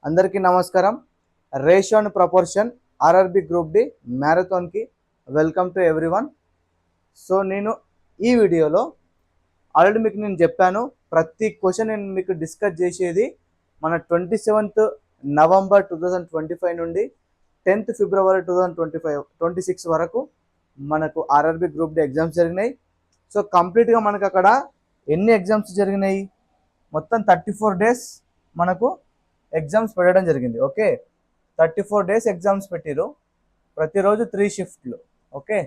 అందరికీ నమస్కారం. Ratio and proportion RRB group D మ్యారథాన్కి వెల్కమ్ టు ఎవ్రీవన్. సో నేను ఈ వీడియోలో ఆల్రెడీ మీకు నేను చెప్పాను, ప్రతి క్వశ్చన్ నేను మీకు డిస్కస్ చేసేది మన 27th నవంబర్ 2025 నుండి 10th ఫిబ్రవరి 2026 వరకు మనకు ఆర్ఆర్బి గ్రూప్ డి ఎగ్జామ్స్ జరిగినాయి. సో కంప్లీట్గా మనకు అక్కడ ఎన్ని ఎగ్జామ్స్ జరిగినాయి, మొత్తం 34 డేస్ మనకు ఎగ్జామ్స్ పెట్టడం జరిగింది. ఓకే, 34 డేస్ ఎగ్జామ్స్ పెట్టిరు, ప్రతిరోజు 3 షిఫ్ట్లు. ఓకే,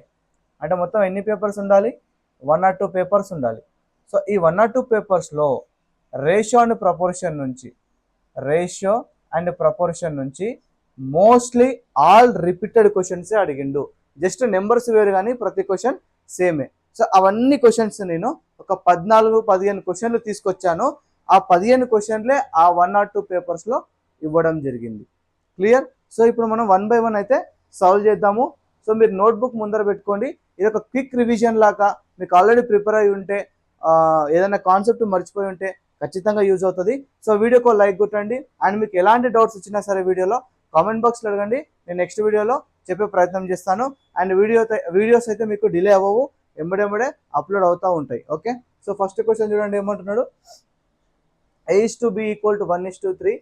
అంటే మొత్తం ఎన్ని పేపర్స్ ఉండాలి? 1 or 2 పేపర్స్ ఉండాలి. సో ఈ 1 or 2 పేపర్స్లో రేషియో అండ్ ప్రపోర్షన్ నుంచి మోస్ట్లీ ఆల్ రిపీటెడ్ క్వశ్చన్సే అడిగిండు. జస్ట్ నెంబర్స్ వేరు కానీ ప్రతి క్వశ్చన్ సేమే. సో అవన్నీ క్వశ్చన్స్ నేను ఒక 14-15 క్వశ్చన్లు తీసుకొచ్చాను. ఆ 15 క్వశ్చన్లే ఆ 1 or 2 పేపర్స్లో ఇవ్వడం జరిగింది. క్లియర్? సో ఇప్పుడు మనం 1 by 1 అయితే సాల్వ్ చేద్దాము. సో మీరు నోట్బుక్ ముందర పెట్టుకోండి. ఇది ఒక క్విక్ రివిజన్ లాగా, మీకు ఆల్రెడీ ప్రిపేర్ అయి ఉంటే ఏదైనా కాన్సెప్ట్ మర్చిపోయి ఉంటే ఖచ్చితంగా యూజ్ అవుతుంది. సో వీడియోకి లైక్ కొట్టండి. అండ్ మీకు ఎలాంటి డౌట్స్ వచ్చినా సరే వీడియోలో కామెంట్ బాక్స్లో అడగండి, నేను నెక్స్ట్ వీడియోలో చెప్పే ప్రయత్నం చేస్తాను. అండ్ వీడియోస్ అయితే మీకు డిలే అవ్వవు, ఎంబడెంబడే అప్లోడ్ అవుతూ ఉంటాయి. ఓకే, సో ఫస్ట్ క్వశ్చన్ చూడండి, ఏమంటున్నాడు? A/B = 1:3,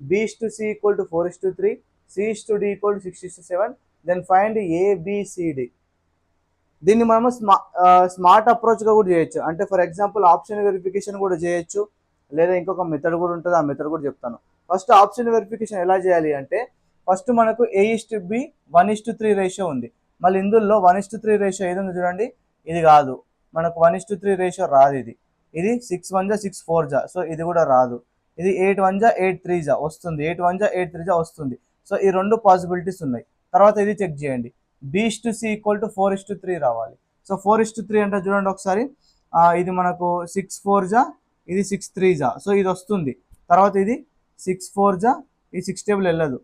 B/C = 4:3, C/D = 6:7. Then find ABCD. దీన్ని మనము స్మార్ట్ అప్రోచ్గా కూడా చేయొచ్చు. అంటే ఫర్ ఎగ్జాంపుల్ ఆప్షన్ వెరిఫికేషన్ కూడా చేయొచ్చు, లేదా ఇంకొక మెథడ్ కూడా ఉంటుంది, ఆ మెథడ్ కూడా చెప్తాను. ఫస్ట్ ఆప్షన్ వెరిఫికేషన్ ఎలా చేయాలి అంటే, ఫస్ట్ మనకు A/B 1:3 రేషియో ఉంది. మళ్ళీ ఇందులో 1:3 రేషియో ఏది ఉంది చూడండి, ఇది కాదు, మనకు 1:3 రేషియో రాదు. ఇది 6 1 6 4 సో ఇది కూడా రాదు. ఇది 8 1 8 3 వస్తుంది, 8 1 8 3 వస్తుంది. సో ఈ రెండు పాసిబిలిటీస్ ఉన్నాయి. తర్వాత ఇది చెక్ చేయండి, B/C = 4:3 రావాలి. సో 4:3 అంటే చూడండి ఒకసారి, ఇది మనకు 6 4 ఇది 6 3 సో ఇది వస్తుంది. తర్వాత ఇది 6 4 ఈ 6 టేబుల్ వెళ్ళదు,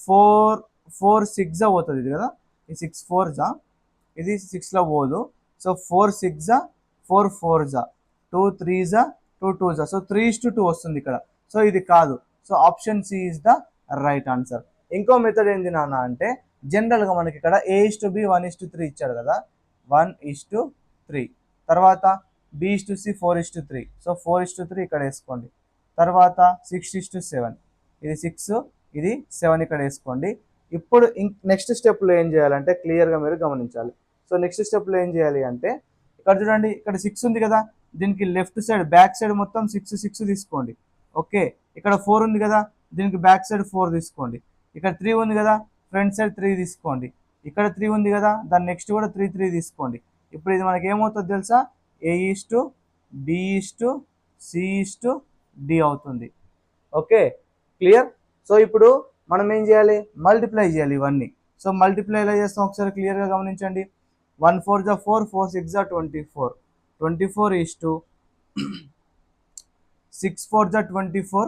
4 4 6 పోతుంది ఇది కదా, ఈ 6 4 ఇది 6లో పోదు. సో 4 6 4 4 2 3 2 2 సో 3:2 వస్తుంది ఇక్కడ. సో ఇది కాదు. So option C is the right answer. ఇంకో మెథడ్ ఏంది నాన్న అంటే, జనరల్గా మనకి ఇక్కడ A/B 1:3 ఇచ్చాడు కదా, 1:3. తర్వాత B/C 4:3. సో 4:3 ఇక్కడ వేసుకోండి. తర్వాత 6:7, ఇది 6, ఇది 7 ఇక్కడ వేసుకోండి. ఇప్పుడు నెక్స్ట్ స్టెప్లో ఏం చేయాలంటే క్లియర్గా మీరు గమనించాలి. సో నెక్స్ట్ స్టెప్లో ఏం చేయాలి అంటే, ఇక్కడ చూడండి, ఇక్కడ 6 ఉంది కదా, దీనికి లెఫ్ట్ సైడ్ బ్యాక్ సైడ్ మొత్తం 6 6 తీసుకోండి. ఓకే, ఇక్కడ 4 ఉంది కదా, దీనికి బ్యాక్ సైడ్ 4 తీసుకోండి. ఇక్కడ 3 ఉంది కదా, ఫ్రంట్ సైడ్ 3 తీసుకోండి. ఇక్కడ 3 ఉంది కదా, దాని నెక్స్ట్ కూడా 3 3 తీసుకోండి. ఇప్పుడు ఇది మనకి ఏమవుతుంది తెలుసా? A/B/C/D అవుతుంది. Okay, clear? సో ఇప్పుడు మనం ఏం చేయాలి? మల్టిప్లై చేయాలి ఇవన్నీ. సో మల్టిప్లై ఎలా చేస్తాం ఒకసారి క్లియర్గా గమనించండి. 1 4 4, 4 6 24, 24 6 4 24,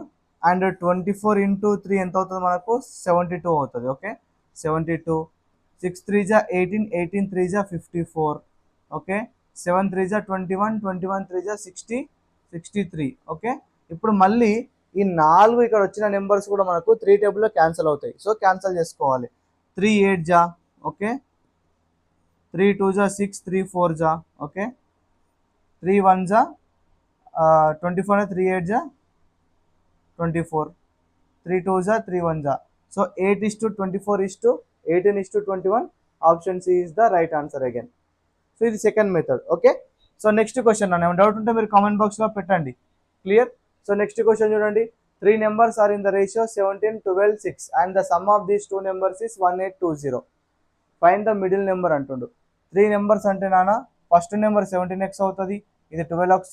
అండ్ 24 into 3 ఎంత అవుతుంది మనకు? 72 అవుతుంది. ఓకే, 72. 6 3 18, 18 3 54. ఓకే, 7 3 21, 21 3 60, 63. ఓకే, ఇప్పుడు మళ్ళీ ఈ 4 ఇక్కడ వచ్చిన నెంబర్స్ కూడా మనకు 3 టేబుల్లో క్యాన్సిల్ అవుతాయి. సో క్యాన్సిల్ చేసుకోవాలి. 3 8 okay, 3 2 6, 3 4 okay, 3 1 24, 3 8 24, 3 2 3 1 so 8:24, 18:21. Option C is the right answer again. So ఇది second method. Okay, so next question అన్న డౌట్ ఉంటే మీరు కామెంట్ బాక్స్లో పెట్టండి. క్లియర్? సో నెక్స్ట్ క్వశ్చన్ చూడండి, 3 numbers are in the ratio 17 12 6 and the sum of these 2 numbers is 1820. Find the middle number అంటుండు. 3 numbers అంటే నాన్న, ఫస్ట్ నెంబర్ 17x అవుతుంది, ఇది 12x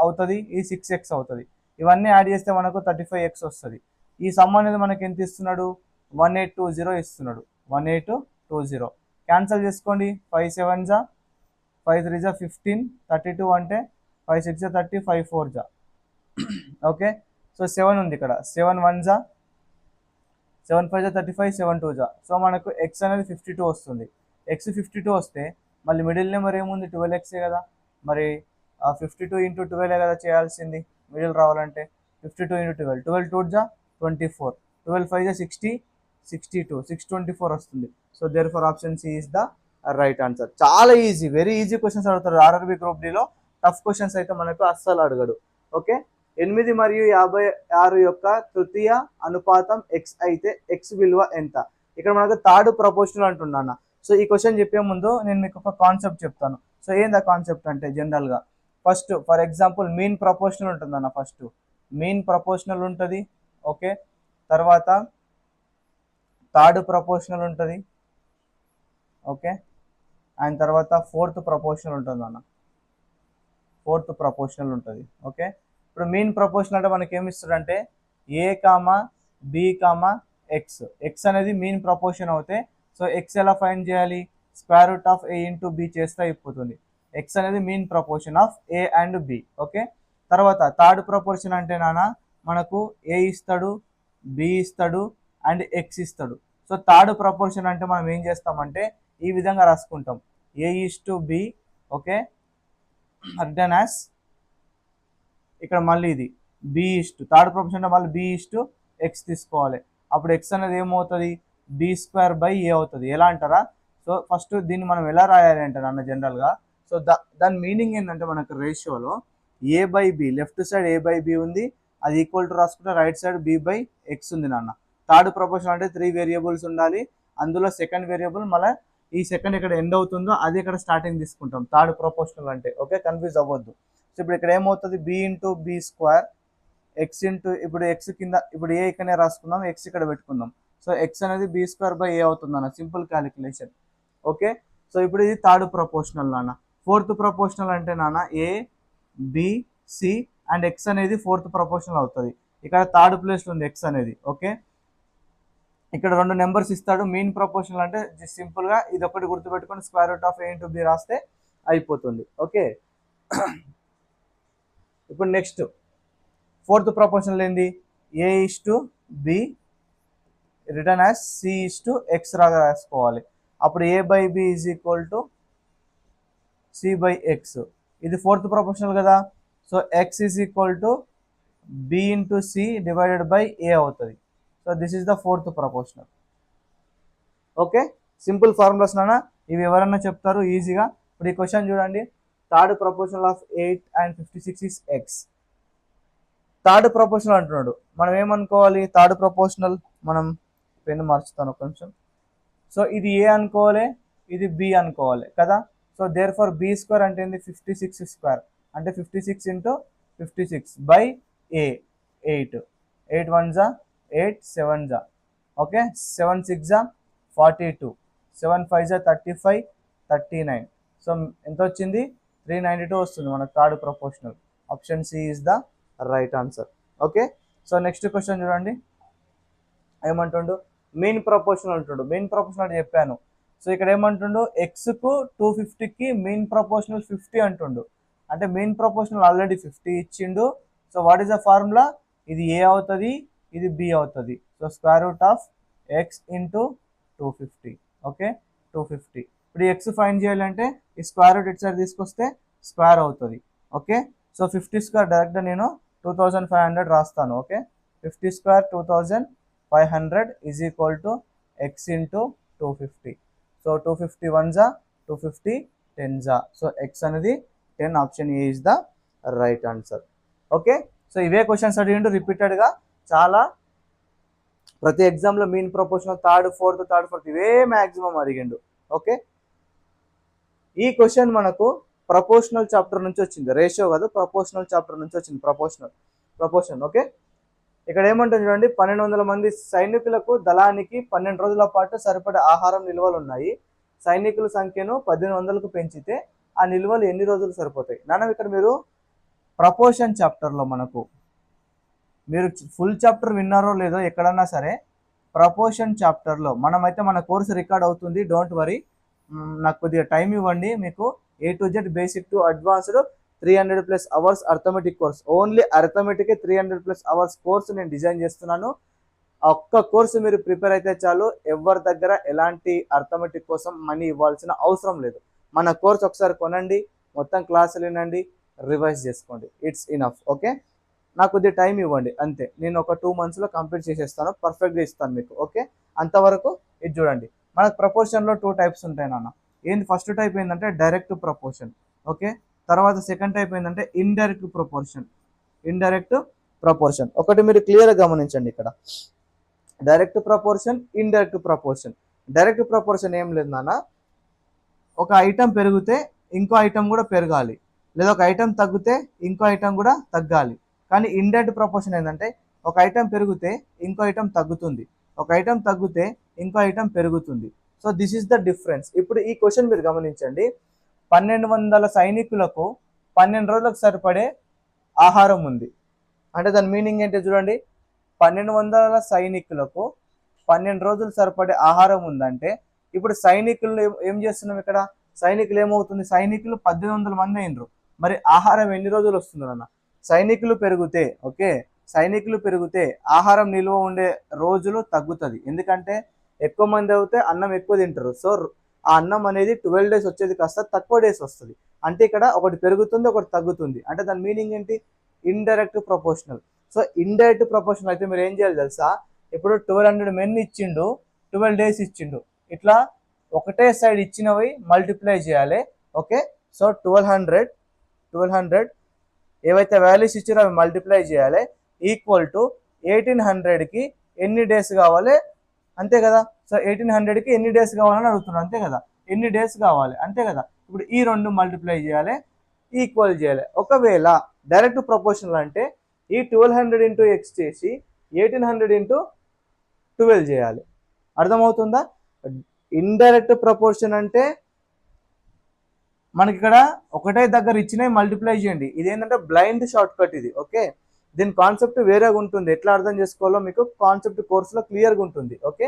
అవుతుంది, ఇది 6x అవుతుంది. ఇవన్నీ యాడ్ చేస్తే మనకు 35x వస్తుంది. ఈ సమ్ అనేది మనకి ఎంత ఇస్తున్నాడు? 1820 ఇస్తున్నాడు. 1820 క్యాన్సిల్ చేసుకోండి. 5 7 5 3 15, 32 అంటే 5 6 30, 5 4 ఓకే, సో 7 ఉంది ఇక్కడ, 7 1 7 5 35, 7 2 సో మనకు ఎక్స్ అనేది 52 వస్తుంది. ఎక్స్ 52 వస్తే మళ్ళీ మిడిల్ నెంబర్ ఏముంది? 12x కదా, మరి 52 into 12 కదా చేయాల్సింది మిడిల్ రావాలంటే. 52 into 12, 12 2 24, 12 5 60, 62, 624 వస్తుంది. So therefore option C is the right answer. చాలా ఈజీ, వెరీ ఈజీ క్వశ్చన్స్ అడుగుతారు ఆర్ఆర్బి గ్రూప్ డిలో. టఫ్ క్వశ్చన్స్ అయితే మనకు అస్సలు అడగడు. ఓకే, 8 మరియు 56 యొక్క తృతీయ అనుపాతం ఎక్స్ అయితే ఎక్స్ విలువ ఎంత? ఇక్కడ మనకు థర్డ్ ప్రపోర్షనల్ అంటున్నాను. సో ఈ క్వశ్చన్ చెప్పే ముందు నేను మీకు ఒక కాన్సెప్ట్ చెప్తాను. సో ఏందా కాన్సెప్ట్ అంటే జనరల్గా first for example mean proportional ఉంటుందన్న. ఫస్ట్ మీన్ ప్రపోర్షనల్ ఉంటుంది. ఓకే, తర్వాత థర్డ్ ప్రపోర్షనల్ ఉంటుంది. ఓకే, అండ్ తర్వాత ఫోర్త్ ప్రపోర్షనల్ ఉంటుంది అన్న. ఫోర్త్ ప్రపోర్షనల్ ఉంటుంది. ఓకే, ఇప్పుడు మీన్ ప్రపోర్షనల్ అంటే మనకి ఏమి ఇస్తాడంటే a comma b comma x. X అనేది మీన్ ప్రపోర్షన్ అవుతే సో ఎక్స్ ఎలా ఫైండ్ చేయాలి? Square root of a into b చేస్తే అయిపోతుంది. ఎక్స్ అనేది mean proportion of a and b. Okay, తర్వాత థర్డ్ ప్రపోర్షన్ అంటే నాన్న మనకు ఏ ఇస్తాడు, బి ఇస్తాడు అండ్ ఎక్స్ ఇస్తాడు. సో థర్డ్ ప్రపోర్షన్ అంటే మనం ఏం చేస్తామంటే ఈ విధంగా రాసుకుంటాం, a is to b. Okay, అర్డన్ యాస్ ఇక్కడ మళ్ళీ ఇది b is to third proportion అంటే మళ్ళీ బి ఈస్ టు ఎక్స్ తీసుకోవాలి. అప్పుడు ఎక్స్ అనేది ఏమవుతుంది? బి స్క్వేర్ బై ఏ అవుతుంది. ఎలా అంటారా? సో ఫస్ట్ దీన్ని మనం ఎలా రాయాలి అంటే అన్న జనరల్గా సో దాని మీనింగ్ ఏంటంటే మనకు రేషియోలో a by b, left side a by b ఉంది, అది ఈక్వల్ టు రాసుకుంటే right side b by x ఉంది నాన్న. థర్డ్ ప్రపోర్షన్ అంటే 3 వేరియబుల్స్ ఉండాలి, అందులో సెకండ్ వేరియబుల్ మళ్ళీ ఈ సెకండ్ ఇక్కడ ఎండ్ అవుతుందో అది ఇక్కడ స్టార్టింగ్ తీసుకుంటాం థర్డ్ ప్రపోర్షనల్ అంటే. ఓకే, కన్ఫ్యూజ్ అవ్వద్దు. సో ఇప్పుడు ఇక్కడ ఏమవుతుంది? B into B square X into ఇప్పుడు ఎక్స్ కింద ఇప్పుడు ఏ ఇక్కడనే రాసుకుందాం, ఎక్స్ ఇక్కడ పెట్టుకుందాం. సో ఎక్స్ అనేది బి స్క్వేర్ బై ఏ అవుతుంది అన్న, సింపుల్ క్యాలిక్యులేషన్. ఓకే, సో ఇప్పుడు ఇది థర్డ్ ప్రపోర్షనల్ నాన్న. ఫోర్త్ ప్రపోర్షనల్ అంటే నాన్న A B C and X అనేది ఫోర్త్ ప్రపోర్షనల్ అవుతుంది. ఇక్కడ థర్డ్ ప్లేస్లో ఉంది ఎక్స్ అనేది. ఓకే, ఇక్కడ 2 నెంబర్స్ ఇస్తాడు. మీన్ ప్రపోర్షనల్ అంటే సింపుల్గా ఇది ఒకటి గుర్తుపెట్టుకొని square root of a into b రాస్తే అయిపోతుంది. ఓకే, ఇప్పుడు నెక్స్ట్ ఫోర్త్ ప్రపోర్షనల్ ఏంది? A is to b return as c is to x రాగా రాసుకోవాలి. అప్పుడు a by b is equal to c by x. ఇది ఫోర్త్ ప్రపోర్షనల్ కదా. So x is equal to b into c divided by ఏ అవుతుంది. So this is the fourth proportional. Okay, simple formulas నాన్న, ఇవి ఎవరన్నా చెప్తారు ఈజీగా. ఇప్పుడు ఈ క్వశ్చన్ చూడండి, third proportional of 8 and 56 is X. Third proportional అంటున్నాడు, మనం ఏమనుకోవాలి? థర్డ్ ప్రపోర్షనల్ మనం పెన్ మార్చుతాను కొంచెం. సో ఇది ఏ అనుకోవాలి, ఇది బి అనుకోవాలి కదా. So therefore B square అంటే ఏంది? 56 స్క్వేర్ అంటే 56 ఇంటూ 56 బై ఏ 8. 8 1 జా 8, 7 జా ఓకే, 7 6 జా 42, 7 5 జా 35, 39. సో ఎంత వచ్చింది? 392 వస్తుంది మనకు third proportional. Option C is the right answer. Okay, so next question చూడండి, ఏమంటుండు? మెయిన్ ప్రపోర్షనల్ అంటుండు. మెయిన్ ప్రపోర్షనల్ చెప్పాను. సో ఇక్కడ ఏమంటుండు? ఎక్స్కు 250కి మెయిన్ ప్రపోర్షనల్ 50 అంటుండు. అంటే మెయిన్ ప్రపోర్షనల్ ఆల్రెడీ 50 ఇచ్చిండు. So what is the formula? ఇది ఏ అవుతుంది, ఇది బి అవుతుంది. So square root of X into 250. Okay, 250. ఇప్పుడు ఈ ఎక్స్ ఫైండ్ చేయాలంటే ఈ స్క్వేర్ రూట్ ఇటు సైడ్ తీసుకొస్తే స్క్వేర్ అవుతుంది. ఓకే, సో 50 స్క్వేర్ డైరెక్ట్గా నేను 2500 రాస్తాను. Okay, 50 square 2500 is equal to X into 250. So 250 1 జా 250 10 జా. సో ఎక్స్ అనేది 10. Option A is the right answer. Okay, so ఇవే క్వశ్చన్స్ అడిగిండు రిపీటెడ్గా చాలా. ప్రతి ఎగ్జామ్లో మీన్ ప్రపోర్షనల్ థర్డ్ ఫోర్త్ ఇవే మ్యాక్సిమం అడిగిండు. ఓకే, ఈ క్వశ్చన్ మనకు ప్రపోర్షనల్ చాప్టర్ నుంచి వచ్చింది, రేషియో కాదు, ప్రపోర్షనల్ చాప్టర్ నుంచి వచ్చింది. ప్రపోర్షన్. ఓకే, ఇక్కడ ఏమంటుంది చూడండి, 1200 మంది సైనికులకు దళానికి 12 రోజుల పాటు సరిపడే ఆహారం నిల్వలు ఉన్నాయి. సైనికుల సంఖ్యను 1800కు పెంచితే ఆ నిల్వలు ఎన్ని రోజులు సరిపోతాయి? నాన్న ఇక్కడ మీరు ప్రపోర్షన్ చాప్టర్లో మనకు మీరు ఫుల్ చాప్టర్ విన్నారో లేదో ఎక్కడన్నా సరే, ప్రపోర్షన్ చాప్టర్లో మనమైతే మన కోర్సు రికార్డ్ అవుతుంది, డోంట్ వరీ. నాకు కొద్దిగా టైం ఇవ్వండి. మీకు A to Z basic to advanced 300+ hours arithmetic course, only arithmetic 300+ hours course నేను డిజైన్ చేస్తున్నాను. ఒక్క కోర్సు మీరు ప్రిపేర్ అయితే చాలు, ఎవరి దగ్గర ఎలాంటి అర్థమెటిక్ కోసం మనీ ఇవ్వాల్సిన అవసరం లేదు. మన కోర్స్ ఒకసారి కొనండి, మొత్తం క్లాసులు వినండి, రివైజ్ చేసుకోండి, ఇట్స్ ఇనఫ్. ఓకే, నాకు కొద్దిగా టైం ఇవ్వండి అంతే, నేను ఒక 2 monthsలో కంప్లీట్ చేసేస్తాను, పర్ఫెక్ట్గా ఇస్తాను మీకు. ఓకే, అంతవరకు ఇది చూడండి. మనకు ప్రపోర్షన్లో 2 types ఉంటాయి నాన్న. ఏంది ఫస్ట్ టైప్ ఏంటంటే డైరెక్ట్ ప్రపోర్షన్. ఓకే, తర్వాత సెకండ్ టైప్ ఏంటంటే ఇండైరెక్ట్ ప్రపోర్షన్. ఇండైరెక్ట్ ప్రపోర్షన్ ఒకటి మీరు క్లియర్గా గమనించండి ఇక్కడ. Direct proportion, indirect proportion. Direct proportion ఏం లేదు నాన్న, ఒక ఐటమ్ పెరిగితే ఇంకో ఐటమ్ కూడా పెరగాలి, లేదా ఒక ఐటమ్ తగ్గితే ఇంకో ఐటమ్ కూడా తగ్గాలి. కానీ ఇండైరెక్ట్ ప్రపోర్షన్ ఏంటంటే ఒక ఐటమ్ పెరిగితే ఇంకో ఐటమ్ తగ్గుతుంది, ఒక ఐటమ్ తగ్గితే ఇంకో ఐటమ్ పెరుగుతుంది. So this is the difference. ఇప్పుడు ఈ క్వశ్చన్ మీరు గమనించండి. 1200 సైనికులకు 12 రోజులకు సరిపడే ఆహారం ఉంది అంటే దాని మీనింగ్ ఏంటో చూడండి. 1200 సైనికులకు 12 రోజులు సరిపడే ఆహారం ఉందంటే ఇప్పుడు సైనికులు ఏం చేస్తున్నాం ఇక్కడ, సైనికులు ఏమవుతుంది, సైనికులు 1800 మంది అయినరు, మరి ఆహారం ఎన్ని రోజులు వస్తుంది అన్న. సైనికులు పెరిగితే, ఓకే, సైనికులు పెరిగితే ఆహారం నిల్వ ఉండే రోజులు తగ్గుతుంది, ఎందుకంటే ఎక్కువ మంది అవుతే అన్నం ఎక్కువ తింటారు. సో ఆ అన్నం అనేది 12 days వచ్చేది కాస్త తక్కువ డేస్ వస్తుంది. అంటే ఇక్కడ ఒకటి పెరుగుతుంది ఒకటి తగ్గుతుంది, అంటే దాని మీనింగ్ ఏంటి, indirect proportional. So indirect proportional అయితే మీరు ఏం చేయాలి తెలుసా, ఇప్పుడు 1200 men ఇచ్చిండు, 12 days ఇచ్చిండు, ఇట్లా ఒకటే సైడ్ ఇచ్చినవి మల్టిప్లై చేయాలి. ఓకే, సో 1200 ఏవైతే వాల్యూస్ ఇచ్చారో అవి మల్టిప్లై చేయాలి, ఈక్వల్ టు 1800కి ఎన్ని డేస్ కావాలి అంతే కదా. సో 1800కి ఎన్ని డేస్ కావాలని అడుగుతున్నాను అంతే కదా, ఎన్ని డేస్ కావాలి అంతే కదా. ఇప్పుడు ఈ రెండు మల్టిప్లై చేయాలి, ఈక్వల్ చేయాలి. ఒకవేళ డైరెక్ట్ ప్రపోర్షనల్ అంటే ఈ 1200 ఇంటూ ఎక్స్ చేసి 1800 ఇంటూ 12 చేయాలి. అర్థమవుతుందా. ఇండైరెక్ట్ ప్రపోర్షన్ అంటే మనకి ఇక్కడ ఒకటే దగ్గర ఇచ్చినవి మల్టిప్లై చేయండి. ఇదేంటంటే బ్లైండ్ షార్ట్ కట్ ఇది. ఓకే, దీని కాన్సెప్ట్ వేరేగా ఉంటుంది, ఎట్లా అర్థం చేసుకోవాలో మీకు కాన్సెప్ట్ కోర్సులో క్లియర్గా ఉంటుంది. ఓకే,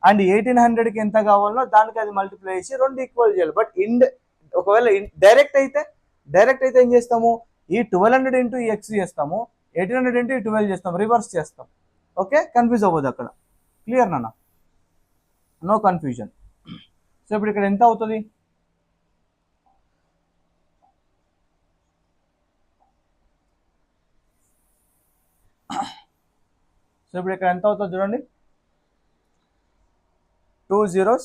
అండ్ 1800కి ఎంత కావాలో దానికి అది మల్టిప్లై చేసి రెండు ఈక్వల్ చేయాలి. బట్ ఒకవేళ డైరెక్ట్ అయితే ఏం చేస్తాము, ఈ 1200 ఇంటూ ఈ ఎక్స్ చేస్తాము, 1800 ఇంటూ ఈ 12 చేస్తాం, రివర్స్ చేస్తాం. ఓకే, కన్ఫ్యూజ్ అవ్వదు అక్కడ. క్లియర్ నాన్న, నో కన్ఫ్యూజన్. సో ఇప్పుడు ఇక్కడ ఎంత అవుతుంది, సో ఇప్పుడు ఇక్కడ ఎంత అవుతుంది చూడండి, 2 zeros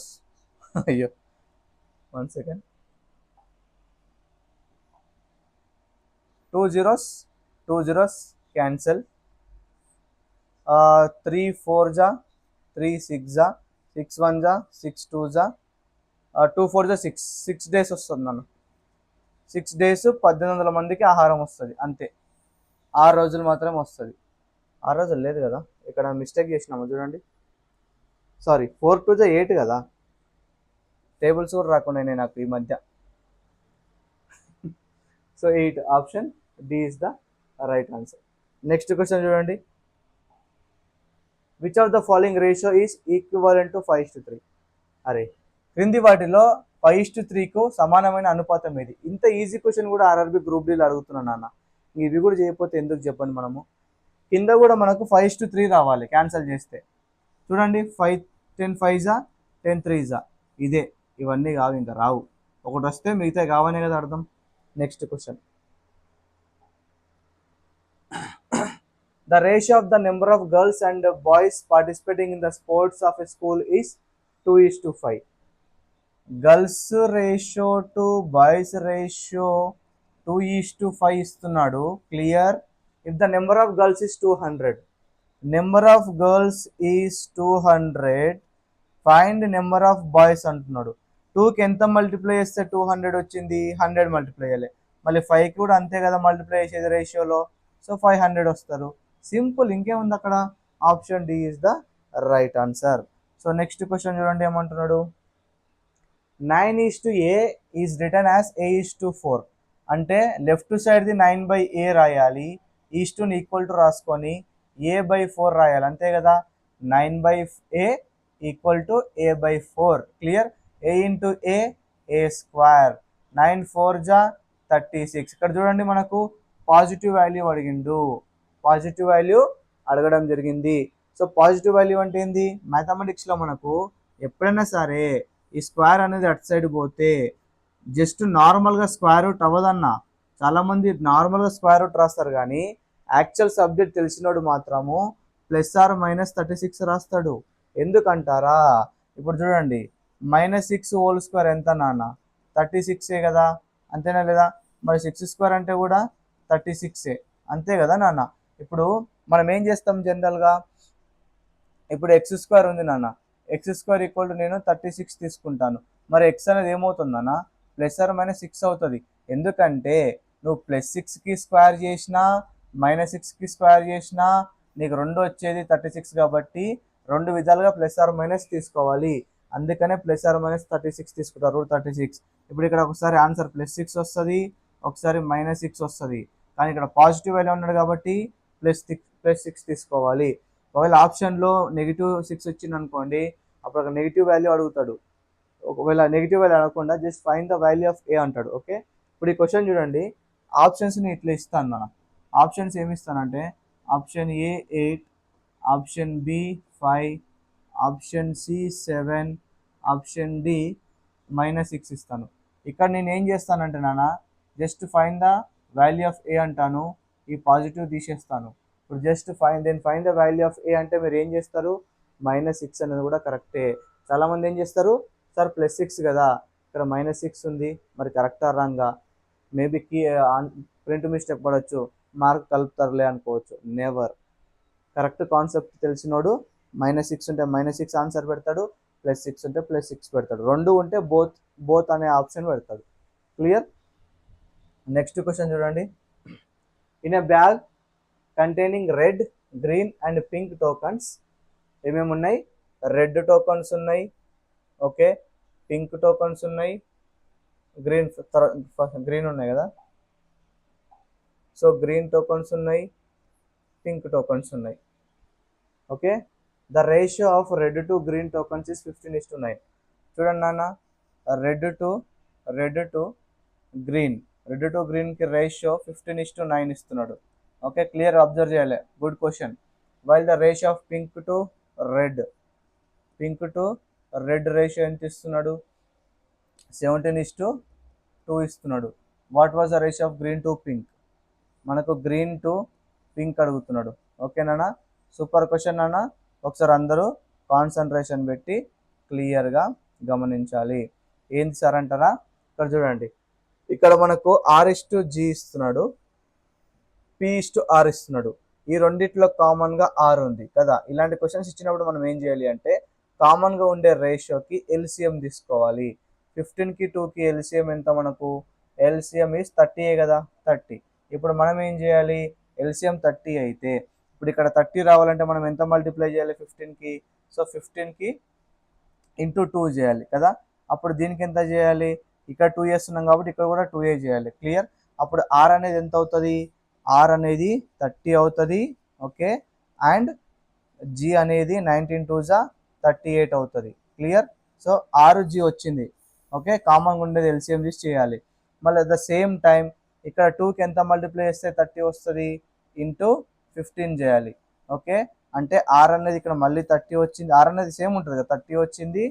అయ్యో 1 second, 2 zeros cancel, 3 4 जा 3 6 जा 6 1 जा 6 2 जा 2 4 जा 6 days వస్తుంది నన్ను. 6 days 1800 మందికి ఆహారం వస్తుంది అంతే, 6 రోజులు మాత్రమే వస్తుంది. 6 రోజులు లేదు కదా, ఇక్కడ మిస్టేక్ చేసినాము చూడండి, సారీ 4 2 जा 8 కదా, టేబుల్స్ కూడా రాకుండా నాకు ఈ మధ్య. So 8 option D is the right answer. Next question చూడండి, which of the following ratio is equivalent to 5:3. అరే క్రింది వాటిలో 5:3కు సమానమైన అనుపాతం ఏది. ఇంత ఈజీ క్వశ్చన్ కూడా ఆర్ఆర్బి గ్రూప్ డీలో అడుగుతున్నాను నాన్న, ఇవి కూడా చేయకపోతే ఎందుకు చెప్పండి. మనము కింద కూడా మనకు 5:3 రావాలి క్యాన్సిల్ చేస్తే. చూడండి 5 10 5 जा 10 3 जा, ఇదే, ఇవన్నీ కావు ఇంకా రావు, ఒకటి వస్తే మిగతా కావనే కదా అర్థం. Next question, the ratio of the number of girls and boys participating in the sports of a school is 2:5. girls ratio to boys ratio 2:5 ఇస్తున్నాడు. Clear. if the number of girls is 200, number of girls is 200, find number of boys అంటున్నాడు. 2కి ఎంత multiply చేస్తే 200 వచ్చింది, 100 multiply చేయాలి, మళ్ళీ 5కి కూడా అంతే కదా మల్టిప్లై చేసేది రేషియోలో, సో 500 వస్తారు. సింపుల్, ఇంకేముంది అక్కడ, option D is the right answer. So next question చూడండి ఏమంటున్నాడు, 9:A is return as A:4. అంటే లెఫ్ట్ సైడ్ది 9/A రాయాలి, ఈస్టుని ఈక్వల్ టు రాసుకొని A/4 రాయాలి అంతే కదా. 9/A equal to A/4. Clear. A into A square, 9 4 जा 36. ఇక్కడ చూడండి మనకు పాజిటివ్ వాల్యూ అడిగిండు, పాజిటివ్ వాల్యూ అడగడం జరిగింది. సో పాజిటివ్ వాల్యూ అంటే ఏంది, మ్యాథమెటిక్స్లో మనకు ఎప్పుడైనా సరే ఈ స్క్వేర్ అనేది అటు సైడ్ పోతే జస్ట్ నార్మల్గా స్క్వేర్ రూట్ అవ్వదన్న. చాలామంది నార్మల్గా స్క్వేర్ రూట్ రాస్తారు కానీ యాక్చువల్ సబ్జెక్ట్ తెలిసినోడు మాత్రము +or-36 రాస్తాడు. ఎందుకంటారా, ఇప్పుడు చూడండి -6 ఎంత నాన్న, 36 కదా, అంతేనా లేదా? మరి 6² అంటే కూడా 36 అంతే కదా నాన్న. ఇప్పుడు మనం ఏం చేస్తాం జనరల్గా, ఇప్పుడు x² ఉంది నాన్న, x² నేను 36 తీసుకుంటాను. మరి x అనేది ఏమవుతుందన్న, +or-6 అవుతుంది. ఎందుకంటే నువ్వు +6కి స్క్వేర్ చేసినా -6కి స్క్వేర్ చేసినా నీకు రెండు వచ్చేది 36 కాబట్టి రెండు విధాలుగా +or- తీసుకోవాలి. అందుకనే +or-36 తీసుకుంటారు, √36. ఇప్పుడు ఇక్కడ ఒకసారి ఆన్సర్ +6 వస్తుంది, ఒకసారి -6 వస్తుంది. కానీ ఇక్కడ పాజిటివ్ వాల్యూ ఉన్నాడు కాబట్టి +6 తీసుకోవాలి. ఒకవేళ ఆప్షన్లో -6 వచ్చింది అనుకోండి, అప్పుడు ఒక నెగిటివ్ వాల్యూ అడుగుతాడు. ఒకవేళ నెగిటివ్ వాల్యూ అడగకుండా just find the value of a అంటాడు. ఓకే, ఇప్పుడు ఈ క్వశ్చన్ చూడండి, ఆప్షన్స్ని ఇట్లా ఇస్తాను నా. ఆప్షన్స్ ఏమి ఇస్తానంటే option a 8, option b 5, option c 7, option d -6 ఇస్తాను. ఇక్కడ నేను ఏం చేస్తానంటే నాన్న, just find the value of a అంటాను, ఈ పాజిటివ్ తీసేస్తాను. ఇప్పుడు just find the value of a అంటే మీరు ఏం చేస్తారు, -6 అనేది కూడా కరెక్టే. చాలామంది ఏం చేస్తారు, సార్ +6 కదా, ఇక్కడ -6 ఉంది, మరి కరెక్టా రాంగా, మేబీ ప్రింట్ మిస్టేక్ పడవచ్చు, మార్క్ కలుపుతారులే అనుకోవచ్చు. నెవర్. కరెక్ట్ కాన్సెప్ట్ తెలిసినోడు -6 ఉంటే -6 ఆన్సర్ పెడతాడు, +6 ఉంటే +6 పెడతాడు, రెండు ఉంటే బోత్ అనే ఆప్షన్ పెడతాడు. క్లియర్? నెక్స్ట్ క్వశ్చన్ చూడండి, in a bag containing red, green and pink tokens, ఏమేమి ఉన్నాయి, రెడ్ టోకన్స్ ఉన్నాయి, ఓకే, పింక్ టోకన్స్ ఉన్నాయి, గ్రీన్ ఉన్నాయి కదా, సో గ్రీన్ టోకన్స్ ఉన్నాయి, పింక్ టోకన్స్ ఉన్నాయి. Okay, the ratio of red to green tokens is 15:9. చూడండి నాన్న, రెడ్ టు గ్రీన్కి రేషియో 15:9 ఇస్తున్నాడు. ఓకే, క్లియర్ అబ్జర్వ్ చేయాలి, good question. While the ratio of pink to red ratio ఎంత ఇస్తున్నాడు, 17:2 ఇస్తున్నాడు. What was the ratio of green to pink, మనకు green to pink అడుగుతున్నాడు. ఓకేనా, సూపర్ క్వశ్చన్ అన్న. ఒకసారి అందరూ కాన్సన్ట్రేషన్ పెట్టి క్లియర్గా గమనించాలి. ఏంటి సార్ అంటారా, ఇక్కడ చూడండి, ఇక్కడ మనకు R:G ఇస్తున్నాడు, P:R ఇస్తున్నాడు. ఈ రెండిట్లో కామన్గా R ఉంది కదా. ఇలాంటి క్వశ్చన్స్ ఇచ్చినప్పుడు మనం ఏం చేయాలి అంటే కామన్గా ఉండే రేషియోకి ఎల్సిఎం తీసుకోవాలి. 15కి 2కి ఎల్సిఎం ఎంత, మనకు ఎల్సిఎం ఈజ్ 30 కదా, 30. ఇప్పుడు మనం ఏం చేయాలి, ఎల్సిఎం 30 అయితే ఇప్పుడు ఇక్కడ 30 రావాలంటే మనం ఎంత మల్టిప్లై చేయాలి 15కి, సో 15కి ఇంటూ 2 చేయాలి కదా. అప్పుడు దీనికి ఎంత చేయాలి, ఇక్కడ 2 చేస్తున్నాం కాబట్టి ఇక్కడ కూడా 2a చేయాలి. క్లియర్? అప్పుడు R అనేది ఎంత అవుతుంది, R అనేది 30 అవుతుంది. ఓకే, అండ్ G అనేది 19 2 38 అవుతుంది. క్లియర్? సో RG వచ్చింది. ఓకే, కామన్గా ఉండేది ఎల్సిఎం తీసి చేయాలి. మళ్ళీ అట్ ద సేమ్ టైం ఇక్కడ 2కి ఎంత మల్టిప్లై చేస్తే 30 వస్తుంది, ఇంటూ 15 చేయాలి. ఓకే, అంటే R అనేది ఇక్కడ మళ్ళీ 30 వచ్చింది, R అనేది సేమ్ ఉంటుంది కదా, 30 వచ్చింది.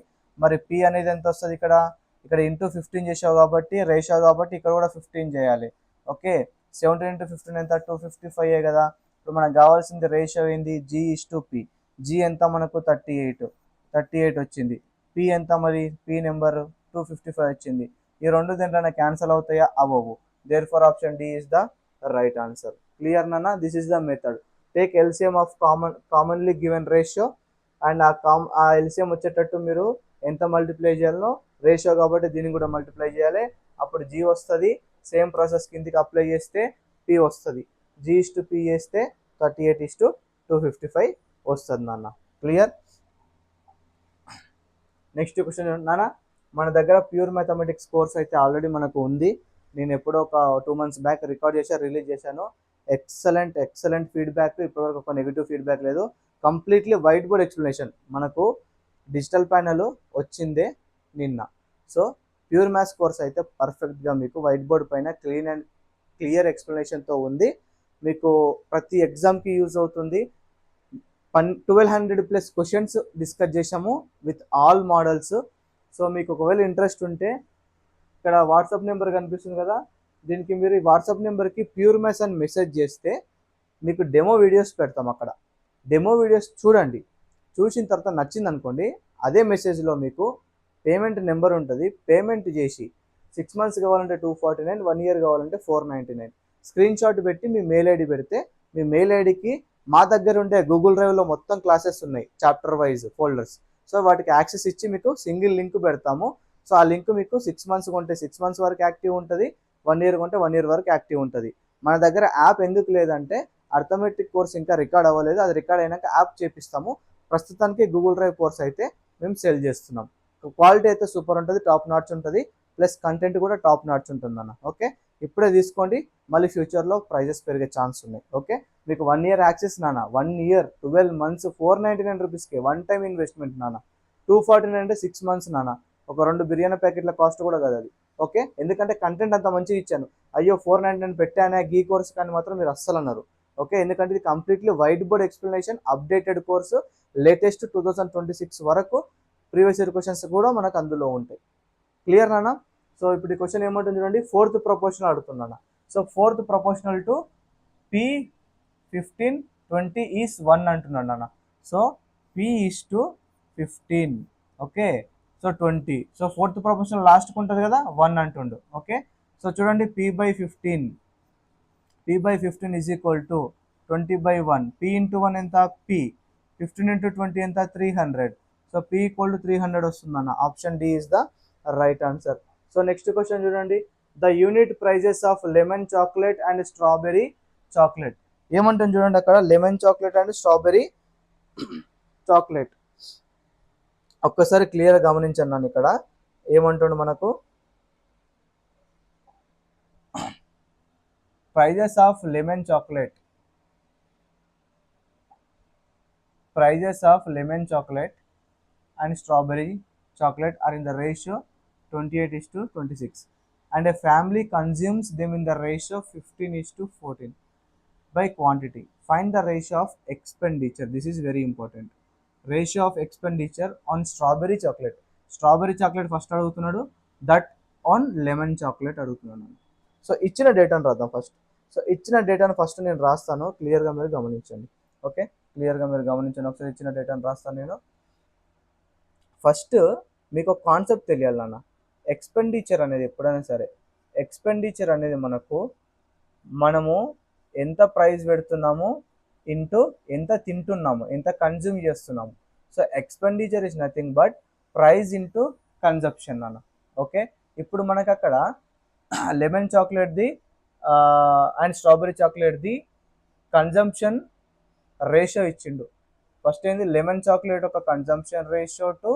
మరి P అనేది ఎంత వస్తుంది, ఇక్కడ ఇంటూ 15 చేసావు కాబట్టి రేషియో కాబట్టి ఇక్కడ కూడా 15 చేయాలి. ఓకే, 17 into 15 ఎంత, 255 కదా. ఇప్పుడు మనకు కావాల్సింది రేషియో ఏంది, G:P. G ఎంత మనకు 38 వచ్చింది. P ఎంత మరి, P నెంబర్ 255 వచ్చింది. ఈ రెండు దీంట్లో క్యాన్సల్ అవుతాయా, అవ్వవు. Therefore option D is the right answer. Clear nana? This is the method. Take LCM of commonly given ratio and ఆ LCM వచ్చేటట్టు మీరు ఎంత మల్టిప్లై చేయాలో, రేషియో కాబట్టి దీన్ని కూడా మల్టిప్లై చేయాలి, అప్పుడు G వస్తుంది. సేమ్ ప్రాసెస్ కిందికి అప్లై చేస్తే P వస్తుంది. G:P చేస్తే 38:255 వస్తుంది నాన్న. క్లియర్? నెక్స్ట్ క్వశ్చన్ నాన్న, మన దగ్గర ప్యూర్ మ్యాథమెటిక్స్ కోర్స్ అయితే ఆల్రెడీ మనకు ఉంది. నేను ఎప్పుడో ఒక 2 months బ్యాక్ రికార్డ్ చేసి రిలీజ్ చేశాను. ఎక్సలెంట్ ఫీడ్బ్యాక్, ఇప్పటివరకు ఒక నెగిటివ్ ఫీడ్బ్యాక్ లేదు. కంప్లీట్లీ వైట్ బోర్డ్ ఎక్స్ప్లెనేషన్, మనకు డిజిటల్ ప్యానల్ వచ్చిందే నిన్న. సో ప్యూర్ మ్యాథ్స్ కోర్స్ అయితే పర్ఫెక్ట్గా మీకు వైట్ బోర్డ్ పైన క్లీన్ అండ్ క్లియర్ ఎక్స్ప్లెనేషన్తో ఉంది. మీకు ప్రతి ఎగ్జామ్కి యూజ్ అవుతుంది. 1200+ క్వశ్చన్స్ డిస్కస్ చేసాము విత్ ఆల్ మోడల్స్. సో మీకు ఒకవేళ ఇంట్రెస్ట్ ఉంటే ఇక్కడ వాట్సాప్ నెంబర్ కనిపిస్తుంది కదా, దీనికి మీరు ఈ వాట్సాప్ నెంబర్కి ప్యూర్ మ్యాథ్స్ అని మెసేజ్ చేస్తే మీకు డెమో వీడియోస్ పెడతాం అక్కడ. డెమో వీడియోస్ చూడండి. చూసిన తర్వాత నచ్చింది అనుకోండి, అదే మెసేజ్లో మీకు పేమెంట్ నెంబర్ ఉంటుంది. పేమెంట్ చేసి 6 months కావాలంటే 249, 1 year కావాలంటే 499 స్క్రీన్ షాట్ పెట్టి మీ మెయిల్ ఐడి పెడితే మీ మెయిల్ ఐడికి మా దగ్గర ఉండే గూగుల్ డ్రైవ్లో మొత్తం క్లాసెస్ ఉన్నాయి, చాప్టర్ వైజ్ ఫోల్డర్స్. సో వాటికి యాక్సెస్ ఇచ్చి మీకు సింగిల్ లింక్ పెడతాము. సో ఆ లింక్ మీకు 6 months కొంటే 6 months వరకు యాక్టివ్ ఉంటుంది, 1 year కొంటే 1 year వరకు యాక్టివ్ ఉంటుంది. మన దగ్గర యాప్ ఎందుకు లేదంటే అర్థమెటిక్ కోర్స్ ఇంకా రికార్డ్ అవ్వలేదు, అది రికార్డ్ అయినాక యాప్ చేపిస్తాము. ప్రస్తుతానికి గూగుల్ డ్రైవ్ కోర్స్ అయితే మేము సేల్ చేస్తున్నాం. క్వాలిటీ అయితే సూపర్ ఉంటుంది, టాప్ నాట్స్ ఉంటుంది, ప్లస్ కంటెంట్ కూడా టాప్ నాట్స్ ఉంటుందన్న. ఓకే, ఇప్పుడే తీసుకోండి, మళ్ళీ ఫ్యూచర్లో ప్రైజెస్ పెరిగే ఛాన్స్ ఉన్నాయి. ఓకే, మీకు 1 year యాక్సెస్ నాన్న, 1 year 12 months 499 రూపీస్కి వన్ టైం ఇన్వెస్ట్మెంట్ నాన్న. 249 అంటే 6 months నాన్న. ఒక 2 బిర్యానీ ప్యాకెట్ల కాస్ట్ కూడా కదా అది. ఓకే, ఎందుకంటే కంటెంట్ అంత మంచిగా ఇచ్చాను. అయ్యో 499 పెట్టానే గీ కోర్స్ కానీ మాత్రం మీరు అస్సలు అన్నారు. ఓకే, ఎందుకంటే ఇది completely white board explanation, updated course, latest 2026 వరకు ప్రీవియస్ ఇయర్ క్వశ్చన్స్ కూడా మనకు అందులో ఉంటాయి. క్లియర్ నాన్న? సో ఇప్పుడు ఈ క్వశ్చన్ ఏమంటుంది చూడండి, 4th ప్రపోర్షనల్ అడుగుతున్నాను. So 4th proportional to P15 20 is 1 అంటున్నాడు నాన్న. So P is to 15, okay, so 20. So 4th proportional లాస్ట్కి ఉంటుంది కదా, 1 అంటుండు. ఓకే, సో చూడండి P/15 is equal to 20/1. P into 1 ఎంత? P. 15 into 20 ఎంత? 300. సో P ఈక్వల్ టు 300 వస్తుందన్న. Option D is the right answer. So next question చూడండి, the unit prices of lemon chocolate and strawberry chocolate. ఏమంటుంది చూడండి అక్కడ, lemon chocolate and strawberry chocolate. ఒక్కసారి clear గమనించండి నన్ను. ఇక్కడ ఏమంటుండు మనకు, prices of lemon chocolate, prices of lemon chocolate and strawberry chocolate are in the ratio 28:26 and a family consumes them in the ratio 15:14 by quantity. Find the ratio of expenditure. This is very important. Ratio of expenditure on strawberry chocolate. Strawberry chocolate first అడుగుతున్నాడు, that on lemon chocolate అడుగుతున్నాను. So ఇచ్చిన డేటాను రాద్దాం first. So ఇచ్చిన డేటాను first నేను రాస్తాను, క్లియర్గా మీరు గమనించండి. ఓకే, క్లియర్గా మీరు గమనించండి. ఒకసారి ఇచ్చిన డేటాను రాస్తాను నేను. ఫస్ట్ మీకు ఒక కాన్సెప్ట్ తెలియాలన్న, ఎక్స్పెండిచర్ అనేది ఎప్పుడైనా సరే, ఎక్స్పెండిచర్ అనేది మనము ఎంత ప్రైస్ పెడుతున్నాము ఇంటూ ఎంత తింటున్నాము, ఎంత కన్జ్యూమ్ చేస్తున్నాము. So expenditure is nothing but price into consumption అన్న. ఓకే, ఇప్పుడు మనకు అక్కడ లెమన్ చాక్లెట్ది అండ్ స్ట్రాబెరీ చాక్లెట్ది కన్జంప్షన్ రేషియో ఇచ్చిండు. ఫస్ట్ ఏంది, లెమన్ చాక్లెట్ ఒక consumption ratio to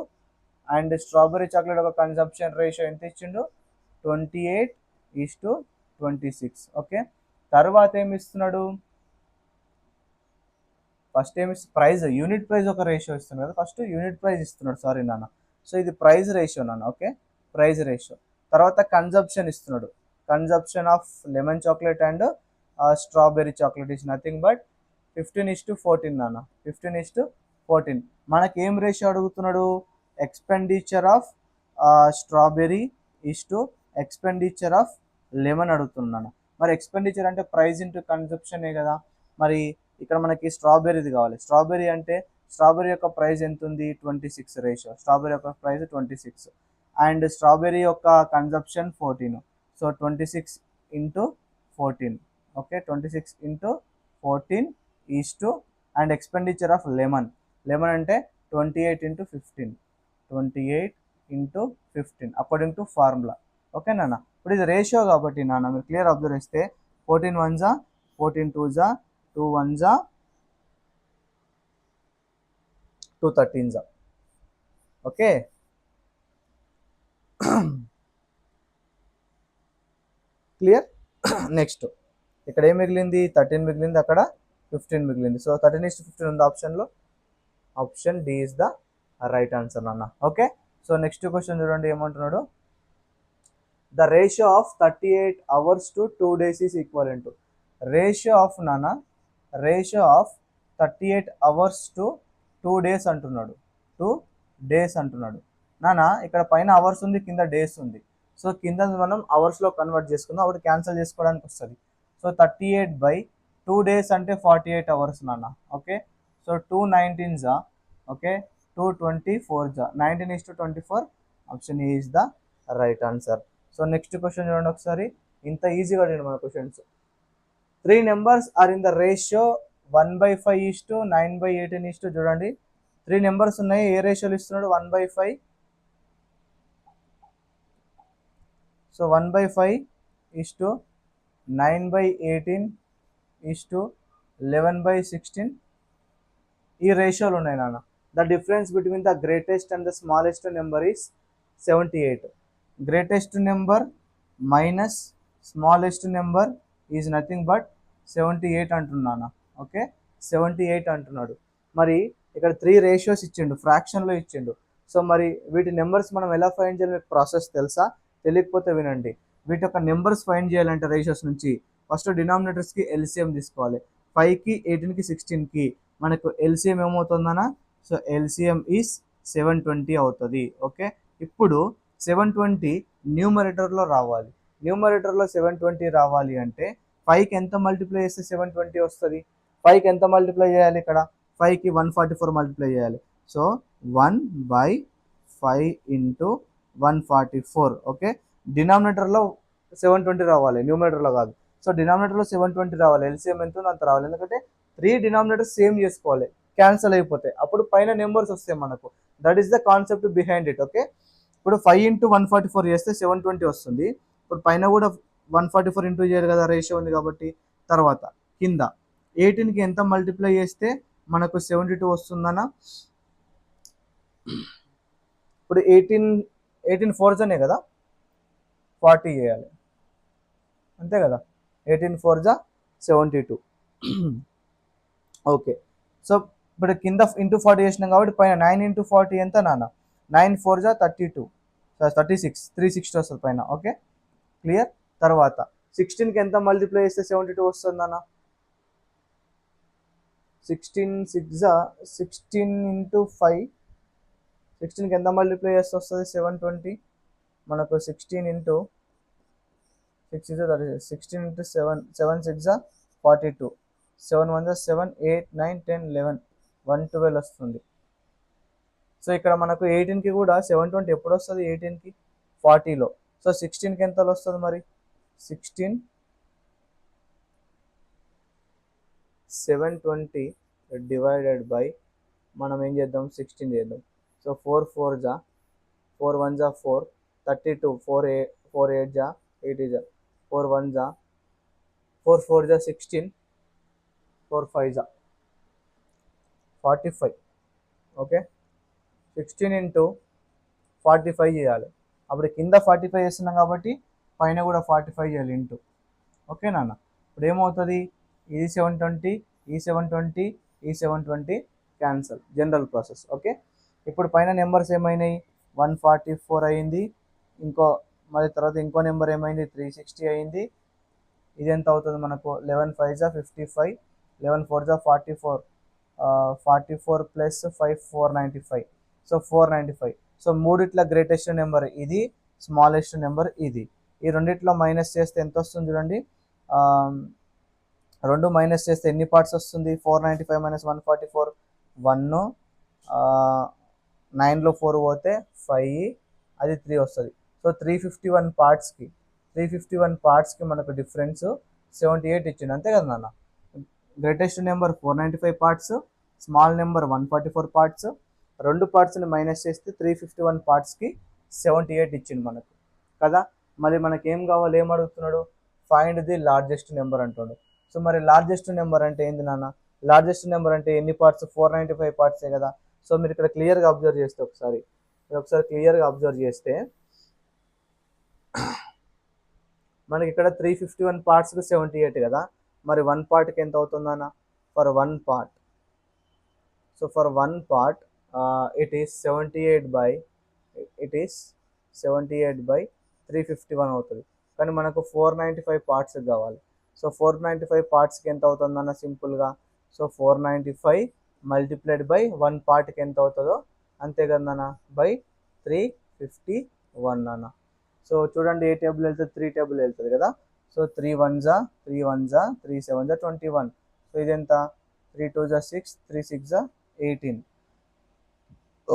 and strawberry chocolate ఒక కన్జంప్షన్ రేషియో ఎంత ఇచ్చిండు, 28:26. ఓకే, తర్వాత ఏమి ఇస్తున్నాడు, ఫస్ట్ ఏమి ప్రైజ్, యూనిట్ ప్రైజ్ ఒక రేషియో ఇస్తున్నాడు కదా, ఫస్ట్ యూనిట్ ప్రైజ్ ఇస్తున్నాడు, సారీ నాన్న. సో ఇది ప్రైజ్ రేషియో నాన్న. Okay, price ratio. తర్వాత కన్జంప్షన్ ఇస్తున్నాడు, consumption of lemon chocolate and strawberry chocolate is nothing but 15:14 నాన్న. 15:14. మనకి ఏం రేషియో అడుగుతున్నాడు, expenditure of strawberry is to expenditure of lemon అడుగుతున్నాను. మరి ఎక్స్పెండిచర్ అంటే ప్రైస్ ఇంటూ కన్జంప్షనే కదా. మరి ఇక్కడ మనకి స్ట్రాబెరీది కావాలి. స్ట్రాబెరీ అంటే స్ట్రాబెరీ యొక్క ప్రైస్ ఎంత ఉంది, 26 రేషియో. స్ట్రాబెరీ యొక్క ప్రైస్ 26 అండ్ స్ట్రాబెరీ యొక్క consumption 14. So 26:14. Okay, 26:14 is to and expenditure of lemon, lemon అంటే 28:15, 28:15 అకార్డింగ్ టు ఫార్ములా. ఓకే నాన్న, ఇప్పుడు ఇది రేషియో కాబట్టి నాన్న మీరు క్లియర్ అబ్జర్వ్ చేస్తే 14 1 జా, 14 2 జా, 2 1 జా, 2 13 జా. Okay, clear. నెక్స్ట్ ఇక్కడ ఏం మిగిలింది, 13 మిగిలింది, అక్కడ 15 మిగిలింది. సో 13:15 ఉంది ఆప్షన్లో. Option D is the right answer నాన్న. ఓకే, సో నెక్స్ట్ క్వశ్చన్ చూడండి ఏమంటున్నాడు, the ratio of 38 hours to 2 days is equal to. Ratio of నాన్న, ratio of 38 hours to 2 days అంటున్నాడు. 2 days అంటున్నాడు నాన్న. ఇక్కడ పైన అవర్స్ ఉంది, కింద డేస్ ఉంది. సో కింద మనం అవర్స్లో కన్వర్ట్ చేసుకుందాం, అప్పుడు క్యాన్సిల్ చేసుకోవడానికి వస్తుంది. సో 38/2 2 days అంటే 48 hours నాన్న. Okay, so 2 19s okay, 2 24s 19:24 option A is the right answer. So next question చూడండి ఒకసారి, ఇంత ఈజీగా అడిగాడు మన questions. 3 numbers are in the ratio 1/5:9/18 చూడండి. 3 నెంబర్స్ ఉన్నాయి, ఏ రేషియోలు ఇస్తున్నాడు? 1/5. సో 1/5:9/18:11/16 ఈ రేషియోలు ఉన్నాయి నాన్న. The difference between the greatest and the smallest number is 78. Greatest number minus smallest number is nothing but 78 అంటున్నాను. ఓకే, 78 అంటున్నాడు. మరి ఇక్కడ 3 రేషియోస్ ఇచ్చిండు, ఫ్రాక్షన్లో ఇచ్చిండు. సో మరి వీటి నెంబర్స్ మనం ఎలా ఫైండ్ చేయాలి, మీకు ప్రాసెస్ తెలుసా? తెలియకపోతే వినండి. వీటి యొక్క నెంబర్స్ ఫైండ్ చేయాలంటే రేషియోస్ నుంచి ఫస్ట్ డినామినేటర్స్కి ఎల్సిఎం తీసుకోవాలి. 5కి 18కి 16కి మనకు ఎల్సిఎం ఏమవుతుందన్నా? సో ఎల్సిఎం ఈస్ 720 అవుతుంది. ఓకే, ఇప్పుడు 720 న్యూమరేటర్లో రావాలి. న్యూమరేటర్లో 720 రావాలి అంటే 5కి ఎంత మల్టిప్లై చేస్తే 720 వస్తుంది? 5కి ఎంత మల్టిప్లై చేయాలి? ఇక్కడ 5కి 144 మల్టిప్లై చేయాలి. So 1/5 into 144. ఓకే, డినామినేటర్లో 720 రావాలి, న్యూమరేటర్లో కాదు. సో డినామినేటర్లో 720 రావాలి, ఎల్సిఎం ఎంత అంత రావాలి. ఎందుకంటే 3 డినామినేటర్స్ సేమ్ చేసుకోవాలి, క్యాన్సిల్ అయిపోతాయి, అప్పుడు పైన నెంబర్స్ వస్తాయి మనకు. That is the concept behind it. Okay, ఇప్పుడు 5 ఇంటూ 144 చేస్తే 720 వస్తుంది. ఇప్పుడు పైన కూడా 144 ఇంటూ చేయాలి కదా, రేషియో ఉంది కాబట్టి. తర్వాత కింద 18కి ఎంత మల్టిప్లై చేస్తే మనకు 72 వస్తుందన్న? ఇప్పుడు 18 4s అనే కదా, 40 చేయాలి అంతే కదా. 18 4s 72. ఓకే, సో ఇప్పుడు కింద ఇంటూ 40 చేసినాం కాబట్టి పైన 9 ఇంటూ 40 ఎంత నాన్న? 9 4s 32, 36, 360 వస్తుంది పైన. Okay, clear. తర్వాత 16కి ఎంత మల్టిప్లై చేస్తే 72 వస్తుంది అన్న? 16 6 16 ఇంటూ 5, 16కి ఎంత మల్టిప్లై చేస్తే వస్తుంది 720? మనకు 16 ఇంటూ 6 is 36, 16 ఇంటూ 7, 7 6 42, 7 1 7, 8 9 10 11, 112 వస్తుంది. సో ఇక్కడ మనకు 18కి కూడా 720 ఎప్పుడు వస్తుంది? 18కి 40లో. సో 16కి ఎంత వస్తుంది మరి? 16 720 డివైడెడ్ బై మనం ఏం చేద్దాం? 16 చేద్దాం. So 4 4s 4 1s 4, 32, 4 8s 80, 4 1s 4 4s 16, 4 5s 45. Okay, 16 into 45 చేయాలి. అప్పుడు కింద 45 చేస్తున్నాం కాబట్టి పైన కూడా 45 చేయాలి ఇంటూ. ఓకే నాన్న, ఇప్పుడు ఏమవుతుంది? ఇది 720, ఈ 720, ఈ 720 క్యాన్సల్, జనరల్ ప్రాసెస్. ఓకే, ఇప్పుడు పైన నెంబర్స్ ఏమైనాయి? 144 అయింది, మరి తర్వాత ఇంకో నెంబర్ ఏమైంది? 360 అయింది. ఇది ఎంత అవుతుంది మనకు? 11 5s 55, 11 4s 44, 44 plus 5 495. So 495. So మూడిట్ల గ్రేటెస్ట్ నెంబర్ ఇది, స్మాలెస్ట్ నెంబర్ ఇది. ఈ రెండిట్లో మైనస్ చేస్తే ఎంత వస్తుంది చూడండి. 2 మైనస్ చేస్తే ఎన్ని పార్ట్స్ వస్తుంది? 495 మైనస్ 144 1, 9లో 4 పోతే 5, అది 3 వస్తుంది. సో 351 పార్ట్స్కి మనకు డిఫరెన్స్ 78 ఇచ్చింది, అంతే కదా నాన్న. Greatest number 495 parts, small number 144 parts. 2 పార్ట్స్ని మైనస్ చేస్తే 351 పార్ట్స్కి 78 ఇచ్చింది మనకు కదా. మరి మనకి ఏం కావాలి, ఏం అడుగుతున్నాడు? ఫైండ్ ది లార్జెస్ట్ నెంబర్ అంటాడు. సో మరి లార్జెస్ట్ నెంబర్ అంటే ఏంది నాన్న? లార్జెస్ట్ నెంబర్ అంటే ఎన్ని పార్ట్స్? 495 పార్ట్సే కదా. సో మీరు ఇక్కడ క్లియర్గా అబ్జర్వ్ చేస్తే క్లియర్గా అబ్జర్వ్ చేస్తే మనకి ఇక్కడ 351 పార్ట్స్కి 78 కదా. మరి 1 పార్ట్కి ఎంత అవుతుందన్న? For 1 part, so for 1 part it is 78 by 351 అవుతుంది. కానీ మనకు 495 పార్ట్స్ కావాలి. సో 495 పార్ట్స్కి ఎంత అవుతుందన్న? సింపుల్గా సో 495 మల్టిప్లైడ్ బై 1 పార్ట్కి ఎంత అవుతుందో అంతే కదన్న, బై 351 అన్న. సో చూడండి, ఏ టేబుల్ వెళ్తుంది? 3 టేబుల్ వెళ్తుంది కదా. సో 3 1 జా 3 1 జా 3 7 జా 21. సో ఇది ఎంత 3 2 జా 6 3 6 జా 18.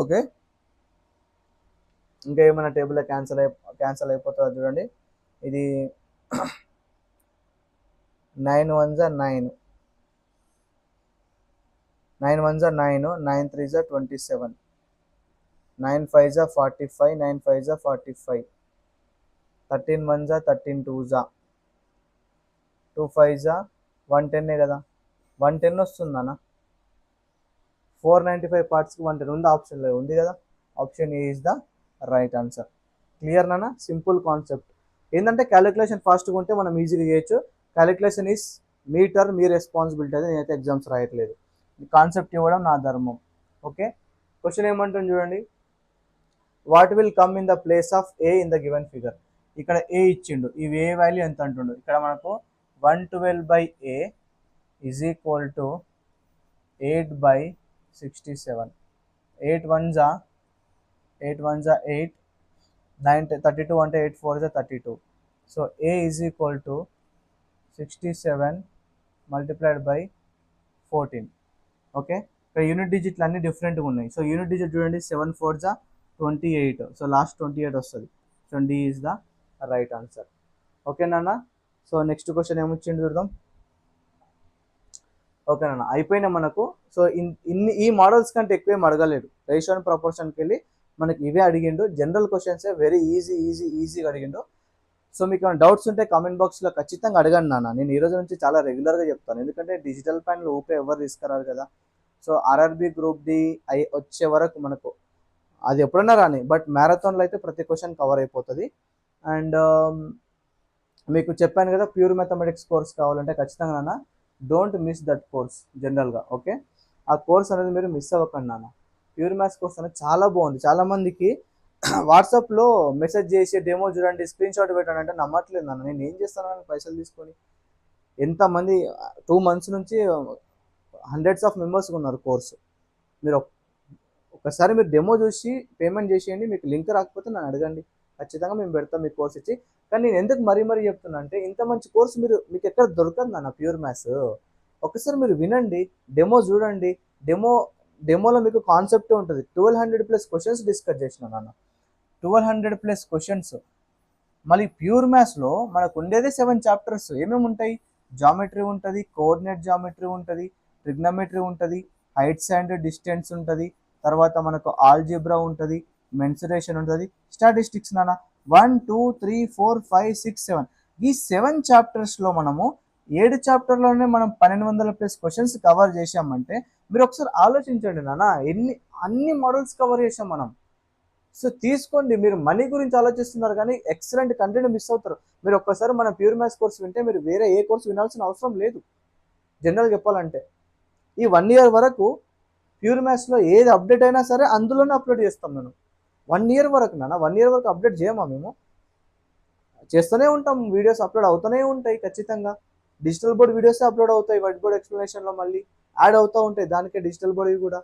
ఓకే, ఇంకా ఏమైనా టేబుల్లో క్యాన్సల్ అయిపోతుందో చూడండి. ఇది 9 1 జా 9, 9 1 జా 9, 9 3 జా 27, 9 5 జా 45, 9 5 జా 45, 13 1 జా 13 2 జా 2 5 జా 110 కదా, 110 వస్తుందన్నా. 495 పార్ట్స్కి 110 ఉంది, ఆప్షన్లో ఉంది కదా. Option A is the right answer. Clear నానా, సింపుల్ కాన్సెప్ట్. ఏంటంటే క్యాలిక్యులేషన్ ఫాస్ట్గా ఉంటే మనం ఈజీగా చేయొచ్చు. క్యాలిక్యులేషన్ ఈస్ మీటర్, మీ రెస్పాన్సిబిలిటీ. అది నేనైతే ఎగ్జామ్స్ రాయట్లేదు, కాన్సెప్ట్ ఇవ్వడం నా ధర్మం. ఓకే, క్వశ్చన్ ఏమంటుంది చూడండి. What will come in the place of A in the given figure. ఇక్కడ ఏ ఇచ్చిండు, ఈ ఏ వాల్యూ ఎంత అంటుండు. ఇక్కడ మనకు 112/a ఈజ్ ఈక్వల్ టు 8/67. 8 1 జా 8, 9 32 అంటే 8 4 జా 32. So a is equal to 67 multiplied by 14. Okay, ఇక్కడ యూనిట్ డిజిట్లు అన్ని డిఫరెంట్గా ఉన్నాయి. సో యూనిట్ డిజిట్ చూడండి, 7 4 జా 28. సో లాస్ట్ 28 వస్తుంది. So D is the right answer. ఓకేనా. సో నెక్స్ట్ క్వశ్చన్ ఏమొచ్చింది చూద్దాం. ఓకేనా, అయిపోయినా మనకు. సో ఈ మోడల్స్ కంటే ఎక్కువేం అడగలేడు. రేషియో అండ్ ప్రపోర్షన్కి వెళ్ళి మనకి ఇవే అడిగిండు. జనరల్ క్వశ్చన్సే వెరీ ఈజీగా అడిగిండు. సో మీకు ఏమైనా డౌట్స్ ఉంటే కామెంట్ బాక్స్లో ఖచ్చితంగా అడగండి నాన్న. నేను ఈ రోజు నుంచి చాలా రెగ్యులర్గా చెప్తాను, ఎందుకంటే డిజిటల్ ప్యాన్లు ఊపే ఎవరు తీసుకురారు కదా. సో ఆర్ఆర్బి గ్రూప్ డి వచ్చే వరకు మనకు అది ఎప్పుడైనా రాని, బట్ మ్యారథాన్లో అయితే ప్రతి క్వశ్చన్ కవర్ అయిపోతుంది. అండ్ మీకు చెప్పాను కదా, ప్యూర్ మ్యాథమెటిక్స్ కోర్స్ కావాలంటే ఖచ్చితంగా నాన్న డోంట్ మిస్ దట్ కోర్స్ జనరల్గా. ఓకే, ఆ కోర్స్ అనేది మీరు మిస్ అవ్వకండి నాన్న. ప్యూర్ మ్యాథ్స్ కోర్స్ అనేది చాలా బాగుంది. చాలామందికి వాట్సాప్లో మెసేజ్ చేసి డెమో చూడండి, స్క్రీన్ షాట్ పెట్టండి అంటే నమ్మట్లేదు నాన్న. నేను ఏం చేస్తాను పైసలు తీసుకొని. ఎంతమంది 2 months నుంచి హండ్రెడ్స్ ఆఫ్ మెంబర్స్ ఉన్నారు కోర్సు. మీరు ఒకసారి మీరు డెమో చూసి పేమెంట్ చేసేయండి. మీకు లింక్ రాకపోతే నన్ను అడగండి, ఖచ్చితంగా మేము పెడతాం మీకు కోర్స్ ఇచ్చి. కానీ నేను ఎందుకు మరీ చెప్తున్నా అంటే, ఇంత మంచి కోర్స్ మీకు ఎక్కడ దొరకదు నాన్న ప్యూర్ మ్యాథ్స్. ఒకసారి మీరు వినండి, డెమో చూడండి. డెమోలో మీకు కాన్సెప్ట్ ఉంటుంది. 1200+ క్వశ్చన్స్ డిస్కస్ చేసిన నాన్న, 1200+ క్వశ్చన్స్. మళ్ళీ ప్యూర్ మ్యాథ్స్లో మనకు ఉండేదే 7 చాప్టర్స్. ఏమేమి ఉంటాయి? జామెట్రీ ఉంటుంది, కోఆర్డినేట్ జామెట్రీ ఉంటుంది, ట్రిగ్నోమెట్రీ ఉంటుంది, హైట్స్ అండ్ డిస్టెన్స్ ఉంటుంది, తర్వాత మనకు ఆల్జిబ్రా ఉంటుంది, మెన్సురేషన్ ఉంటుంది, స్టాటిస్టిక్స్ నాన్న. 1 2 3 4 5 6 7 ఈ 7 చాప్టర్స్లో మనము 7 చాప్టర్లోనే మనం 1200+ క్వశ్చన్స్ కవర్ చేసామంటే మీరు ఒకసారి ఆలోచించండి నాన్న, అన్ని మోడల్స్ కవర్ చేసాం మనం. సో తీసుకోండి. మీరు మనీ గురించి ఆలోచిస్తున్నారు కానీ ఎక్సలెంట్ కంటెంట్ మిస్ అవుతారు. మీరు ఒక్కసారి మన ప్యూర్ మ్యాథ్స్ కోర్స్ వింటే మీరు వేరే ఏ కోర్స్ వినాల్సిన అవసరం లేదు. జనరల్గా చెప్పాలంటే ఈ 1 year వరకు ప్యూర్ మ్యాథ్స్లో ఏది అప్డేట్ అయినా సరే అందులోనే అప్లోడ్ చేస్తాం నేను. 1 year వరకు నాన్న, 1 year వరకు అప్డేట్ చేయమా మేము? చేస్తూనే ఉంటాం, వీడియోస్ అప్లోడ్ అవుతూనే ఉంటాయి. ఖచ్చితంగా డిజిటల్ బోర్డ్ వీడియోసే అప్లోడ్ అవుతాయి. వైట్ బోర్డ్ ఎక్స్ప్లెనేషన్లో మళ్ళీ యాడ్ అవుతూ ఉంటాయి, దానికే డిజిటల్ బోర్డ్ కూడా.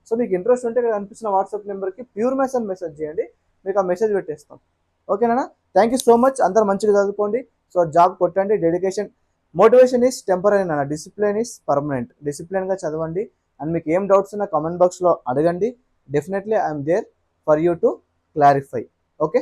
సో మీకు ఇంట్రెస్ట్ ఉంటే ఇక్కడ కనిపిస్తున్న వాట్సాప్ నెంబర్కి ప్యూర్ మ్యాథ్స్ అని మెసేజ్ చేయండి, మీకు ఆ మెసేజ్ పెట్టేస్తాం. ఓకేనా. Thank you so much. అందరు మంచిగా చదువుకోండి. సో జాబ్ కొట్టండి. డెడికేషన్, మోటివేషన్ ఈస్ టెంపరీ నాన్న, డిసిప్లిన్ ఈస్ పర్మనెంట్. డిసిప్లిన్గా చదవండి. అండ్ మీకు ఏం డౌట్స్ ఉన్నా కామెంట్ బాక్స్లో అడగండి. Definitely I'm there for you to clarify. Okay.